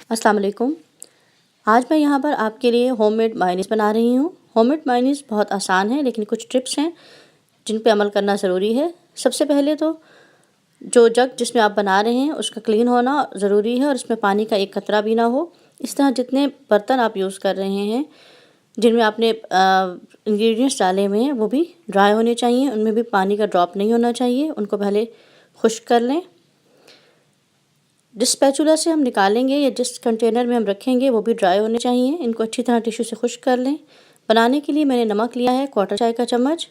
अस्सलाम वालेकुम। आज मैं यहाँ पर आपके लिए होममेड मायोनीज़ बना रही हूँ। होममेड मायोनीज़ बहुत आसान है, लेकिन कुछ टिप्स हैं जिन पे अमल करना ज़रूरी है। सबसे पहले तो जो जग जिसमें आप बना रहे हैं उसका क्लीन होना ज़रूरी है और इसमें पानी का एक कतरा भी ना हो। इस तरह जितने बर्तन आप यूज़ कर रहे हैं जिनमें आपने इंग्रेडिएंट्स डाले हुए हैं वो भी ड्राई होने चाहिए, उनमें भी पानी का ड्रॉप नहीं होना चाहिए। उनको पहले खुश्क कर लें। जिस स्पैचुला से हम निकालेंगे या जिस कंटेनर में हम रखेंगे वो भी ड्राई होने चाहिए। इनको अच्छी तरह टिश्यू से खुश्क कर लें। बनाने के लिए मैंने नमक लिया है 1/4 चाय का चम्मच,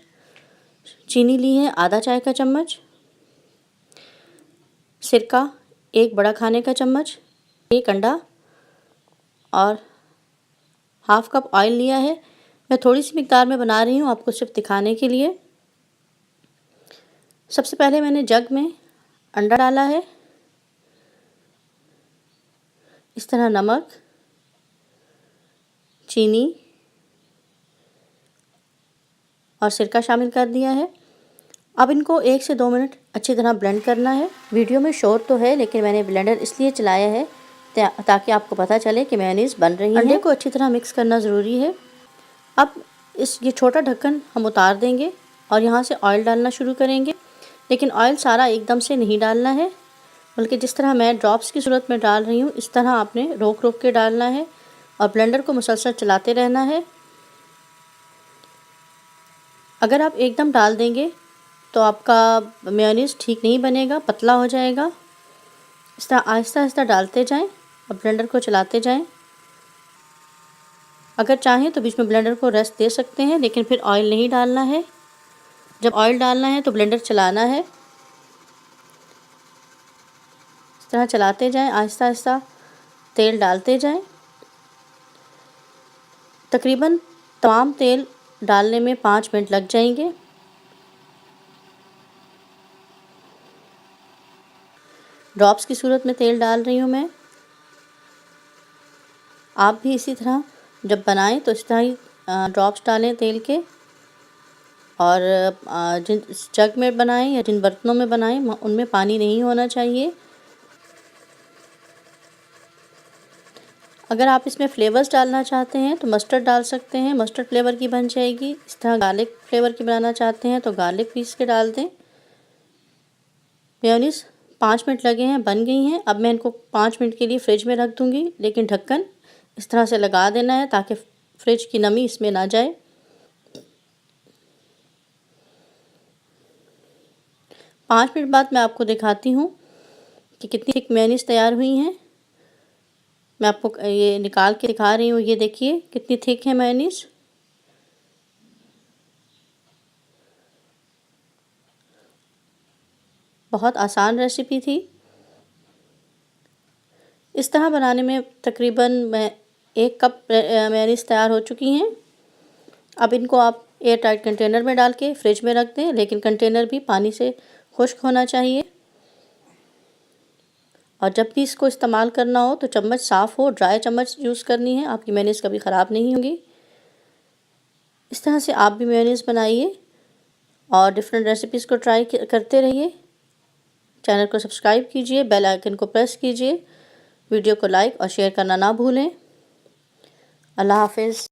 चीनी ली है आधा चाय का चम्मच, सिरका 1 बड़ा खाने का चम्मच, 1 अंडा और हाफ कप ऑयल लिया है। मैं थोड़ी सी मिकदार में बना रही हूँ, आपको सिर्फ दिखाने के लिए। सबसे पहले मैंने जग में अंडा डाला है, इस तरह नमक, चीनी और सिरका शामिल कर दिया है। अब इनको 1 से 2 मिनट अच्छी तरह ब्लेंड करना है। वीडियो में शोर तो है, लेकिन मैंने ब्लेंडर इसलिए चलाया है ताकि आपको पता चले कि मेयोनीज़ बन रही है। अंडे को अच्छी तरह मिक्स करना ज़रूरी है। अब ये छोटा ढक्कन हम उतार देंगे और यहाँ से ऑयल डालना शुरू करेंगे, लेकिन ऑयल सारा एकदम से नहीं डालना है, बल्कि जिस तरह मैं ड्रॉप्स की सूरत में डाल रही हूँ इस तरह आपने रोक रोक के डालना है और ब्लेंडर को मुसलसल चलाते रहना है। अगर आप एकदम डाल देंगे तो आपका मेयोनीज़ ठीक नहीं बनेगा, पतला हो जाएगा। इस तरह आहिस्ता आहिस्ता डालते जाएं और ब्लेंडर को चलाते जाएं। अगर चाहें तो बीच में ब्लेंडर को रेस्ट दे सकते हैं, लेकिन फिर ऑयल नहीं डालना है। जब ऑयल डालना है तो ब्लेंडर चलाना है। इस तरह चलाते जाएं, आहिस्ता आहिस्ता तेल डालते जाएं। तकरीबन तमाम तेल डालने में 5 मिनट लग जाएंगे। ड्रॉप्स की सूरत में तेल डाल रही हूँ मैं। आप भी इसी तरह जब बनाएं तो इस तरह ही ड्रॉप्स डालें तेल के। और जिन जग में बनाएं या जिन बर्तनों में बनाएं उनमें पानी नहीं होना चाहिए। अगर आप इसमें फ्लेवर्स डालना चाहते हैं तो मस्टर्ड डाल सकते हैं, मस्टर्ड फ्लेवर की बन जाएगी। इस तरह गार्लिक फ्लेवर की बनाना चाहते हैं तो गार्लिक पीस के डाल दें। मेयोनीज़ 5 मिनट लगे हैं, बन गई हैं। अब मैं इनको 5 मिनट के लिए फ्रिज में रख दूँगी, लेकिन ढक्कन इस तरह से लगा देना है ताकि फ्रिज की नमी इसमें ना जाए। 5 मिनट बाद मैं आपको दिखाती हूँ कि कितनी थिक मेयोनीज़ तैयार हुई हैं। मैं आपको ये निकाल के दिखा रही हूँ, ये देखिए कितनी थिक है मेयोनीज़। बहुत आसान रेसिपी थी। इस तरह बनाने में तकरीबन 1 कप मेयोनीज़ तैयार हो चुकी हैं। अब इनको आप एयर टाइट कंटेनर में डाल के फ्रिज में रख दें, लेकिन कंटेनर भी पानी से खुश्क होना चाहिए। और जब भी इसको इस्तेमाल करना हो तो चम्मच साफ़ हो, ड्राई चम्मच यूज़ करनी है, आपकी मेयोनीज़ कभी ख़राब नहीं होगी। इस तरह से आप भी मेयोनीज़ बनाइए और डिफरेंट रेसिपीज़ को ट्राई करते रहिए। चैनल को सब्सक्राइब कीजिए, बेल आइकन को प्रेस कीजिए, वीडियो को लाइक और शेयर करना ना भूलें। अल्लाह हाफ़िज़।